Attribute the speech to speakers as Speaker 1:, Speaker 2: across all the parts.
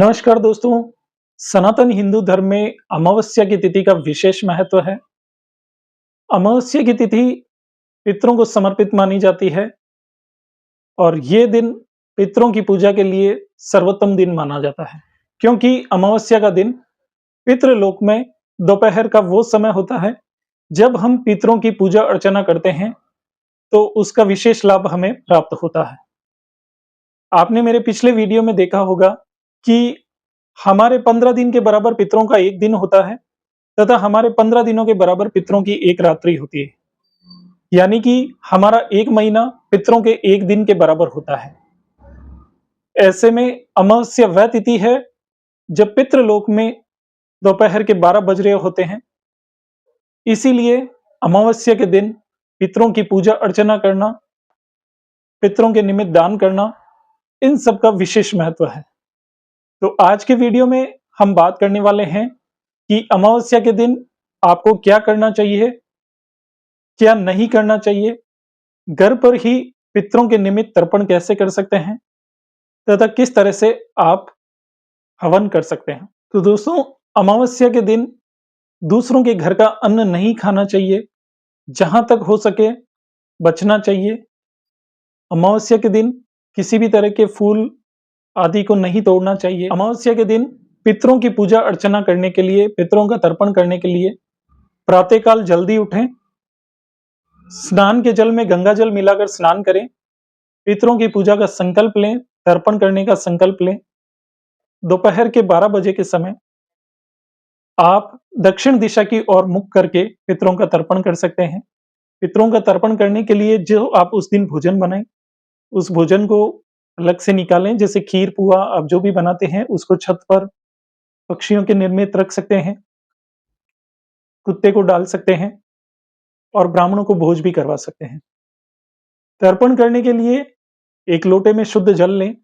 Speaker 1: नमस्कार दोस्तों। सनातन हिंदू धर्म में अमावस्या की तिथि का विशेष महत्व है। अमावस्या की तिथि पितरों को समर्पित मानी जाती है और ये दिन पितरों की पूजा के लिए सर्वोत्तम दिन माना जाता है, क्योंकि अमावस्या का दिन पितृलोक में दोपहर का वो समय होता है जब हम पितरों की पूजा अर्चना करते हैं, तो उसका विशेष लाभ हमें प्राप्त होता है। आपने मेरे पिछले वीडियो में देखा होगा कि हमारे 15 दिन के बराबर पितरों का एक दिन होता है तथा हमारे 15 दिनों के बराबर पितरों की एक रात्रि होती है। यानी कि हमारा एक महीना पितरों के एक दिन के बराबर होता है। ऐसे में अमावस्या वह तिथि है जब पितृलोक में दोपहर के 12 बज रहे होते हैं। इसीलिए अमावस्या के दिन पितरों की पूजा अर्चना करना, पितरों के निमित्त दान करना, इन सब का विशेष महत्व है। तो आज के वीडियो में हम बात करने वाले हैं कि अमावस्या के दिन आपको क्या करना चाहिए, क्या नहीं करना चाहिए, घर पर ही पितरों के निमित्त तर्पण कैसे कर सकते हैं तथा किस तरह से आप हवन कर सकते हैं। तो दोस्तों, अमावस्या के दिन दूसरों के घर का अन्न नहीं खाना चाहिए, जहां तक हो सके बचना चाहिए। अमावस्या के दिन किसी भी तरह के फूल आदि को नहीं तोड़ना चाहिए। अमावस्या के दिन पितरों की पूजा अर्चना करने के लिए, पितरों का तर्पण करने के लिए प्रातःकाल जल्दी उठें, स्नान के जल में गंगा जल मिलाकर स्नान करें, पितरों की पूजा का संकल्प लें, तर्पण करने का संकल्प लें। दोपहर के 12 बजे के समय आप दक्षिण दिशा की ओर मुख करके पितरों का तर्पण कर सकते हैं। पितरों का तर्पण करने के लिए जो आप उस दिन भोजन बनाएं, उस भोजन को अलग से निकालें। जैसे खीर पुआ आप जो भी बनाते हैं उसको छत पर पक्षियों के निर्मित रख सकते हैं, कुत्ते को डाल सकते हैं और ब्राह्मणों को भोज भी करवा सकते हैं। तर्पण करने के लिए एक लोटे में शुद्ध जल लें,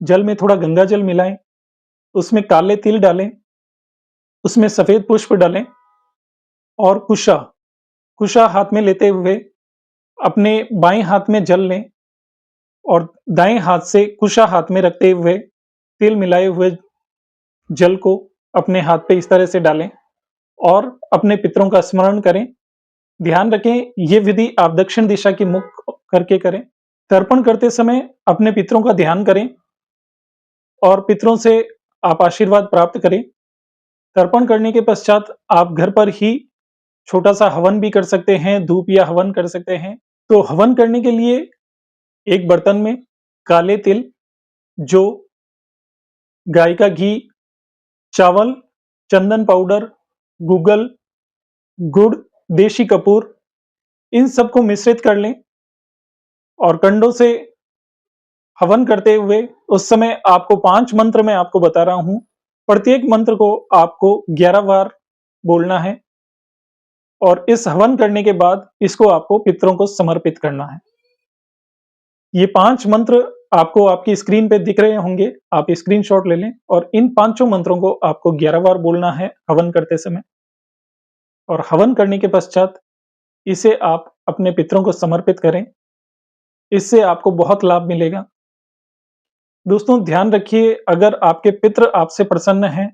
Speaker 1: जल में थोड़ा गंगा जल मिलाएं, उसमें काले तिल डालें, उसमें सफेद पुष्प डालें और कुशा कुशा हाथ में लेते हुए अपने बाएं हाथ में जल लें और दाएं हाथ से कुशा हाथ में रखते हुए तिल मिलाए हुए जल को अपने हाथ पे इस तरह से डालें और अपने पितरों का स्मरण करें। ध्यान रखें, ये विधि आप दक्षिण दिशा की मुख करके करें। तर्पण करते समय अपने पितरों का ध्यान करें और पितरों से आप आशीर्वाद प्राप्त करें। तर्पण करने के पश्चात आप घर पर ही छोटा सा हवन भी कर सकते हैं, धूप या हवन कर सकते हैं। तो हवन करने के लिए एक बर्तन में काले तिल, जो गाय का घी, चावल, चंदन पाउडर, गूगल, गुड़, देशी कपूर, इन सबको मिश्रित कर लें और कंडों से हवन करते हुए उस समय आपको 5 मंत्र मैं आपको बता रहा हूं। प्रत्येक मंत्र को आपको 11 बार बोलना है और इस हवन करने के बाद इसको आपको पितरों को समर्पित करना है। ये 5 मंत्र आपको आपकी स्क्रीन पे दिख रहे होंगे, आप स्क्रीनशॉट ले लें और इन पांचों मंत्रों को आपको 11 बार बोलना है हवन करते समय। और हवन करने के पश्चात इसे आप अपने पितरों को समर्पित करें, इससे आपको बहुत लाभ मिलेगा। दोस्तों, ध्यान रखिए, अगर आपके पितृ आपसे प्रसन्न हैं,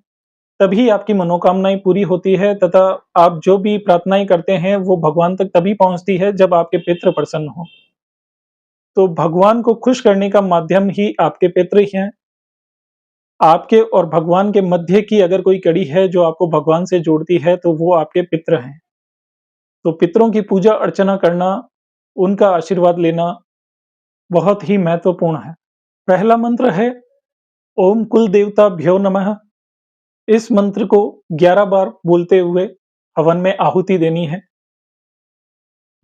Speaker 1: तभी आपकी मनोकामनाएं पूरी होती है तथा आप जो भी प्रार्थनाएं करते हैं वो भगवान तक तभी पहुंचती है जब आपके पितृ प्रसन्न हो। तो भगवान को खुश करने का माध्यम ही आपके पितृ ही हैं। आपके और भगवान के मध्य की अगर कोई कड़ी है जो आपको भगवान से जोड़ती है, तो वो आपके पितृ हैं। तो पितरों की पूजा अर्चना करना, उनका आशीर्वाद लेना बहुत ही महत्वपूर्ण है। पहला मंत्र है ओम कुल देवताभ्यो नमः। इस मंत्र को 11 बार बोलते हुए हवन में आहुति देनी है।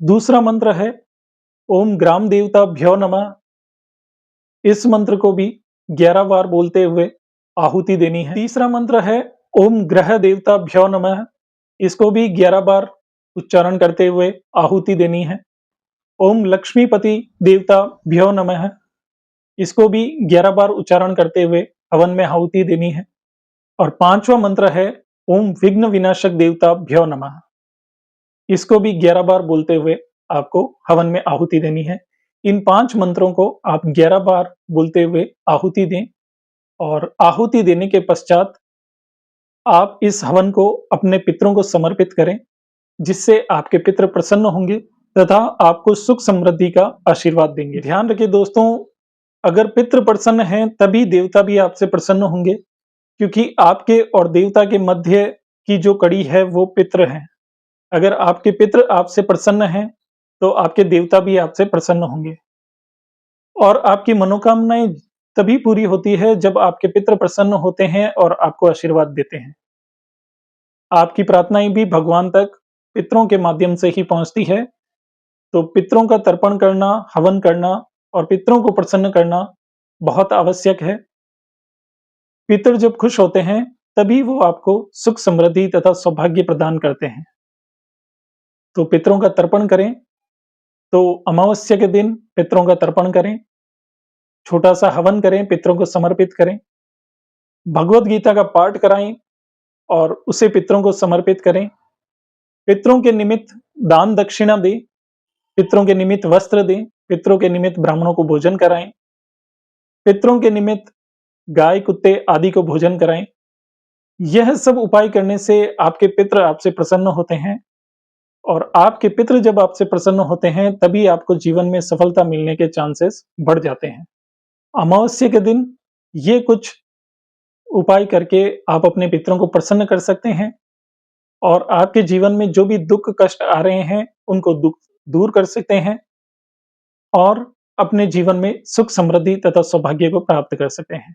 Speaker 1: दूसरा मंत्र है ओम ग्राम देवताभ्यो नमः। इस मंत्र को भी 11 बार बोलते हुए आहुति देनी है। तीसरा मंत्र है ओम ग्रह देवताभ्यो नमः। इसको भी 11 बार उच्चारण करते हुए आहुति देनी है। ओम लक्ष्मीपति देवताभ्यो नमः। इसको भी 11 बार उच्चारण करते हुए हवन में आहुति देनी है। और पांचवा मंत्र है ओम विघ्न विनाशक देवताभ्यो नमः। इसको भी 11 बार बोलते हुए आपको हवन में आहुति देनी है। इन 5 मंत्रों को आप 11 बार बोलते हुए आहुति दें और आहुति देने के पश्चात आप इस हवन को अपने पितरों को समर्पित करें, जिससे आपके पितृ प्रसन्न होंगे तथा आपको सुख समृद्धि का आशीर्वाद देंगे। ध्यान रखिए दोस्तों, अगर पितृ प्रसन्न हैं तभी देवता भी आपसे प्रसन्न होंगे, क्योंकि आपके और देवता के मध्य की जो कड़ी है वो पितृ हैं। अगर आपके पितृ आपसे प्रसन्न हैं, तो आपके देवता भी आपसे प्रसन्न होंगे और आपकी मनोकामनाएं तभी पूरी होती है जब आपके पितृ प्रसन्न होते हैं और आपको आशीर्वाद देते हैं। आपकी प्रार्थनाएं भी भगवान तक पितरों के माध्यम से ही पहुंचती है, तो पितरों का तर्पण करना, हवन करना और पितरों को प्रसन्न करना बहुत आवश्यक है। पितर जब खुश होते हैं, तभी वो आपको सुख समृद्धि तथा सौभाग्य प्रदान करते हैं। तो पितरों का तर्पण करें, तो अमावस्या के दिन पितरों का तर्पण करें, छोटा सा हवन करें, पितरों को समर्पित करें, भगवत गीता का पाठ कराएं और उसे पितरों को समर्पित करें। पितरों के निमित्त दान दक्षिणा दें, पितरों के निमित्त वस्त्र दें, पितरों के निमित्त ब्राह्मणों को भोजन कराएं, पितरों के निमित्त गाय कुत्ते आदि को भोजन कराएं। यह सब उपाय करने से आपके पितृ आपसे प्रसन्न होते हैं और आपके पितृ जब आपसे प्रसन्न होते हैं तभी आपको जीवन में सफलता मिलने के चांसेस बढ़ जाते हैं। अमावस्या के दिन ये कुछ उपाय करके आप अपने पितरों को प्रसन्न कर सकते हैं और आपके जीवन में जो भी दुख कष्ट आ रहे हैं उनको दुख दूर कर सकते हैं और अपने जीवन में सुख समृद्धि तथा सौभाग्य को प्राप्त कर सकते हैं।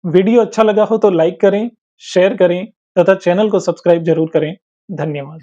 Speaker 1: वीडियो अच्छा लगा हो तो लाइक करें, शेयर करें तथा चैनल को सब्सक्राइब जरूर करें। धन्यवाद।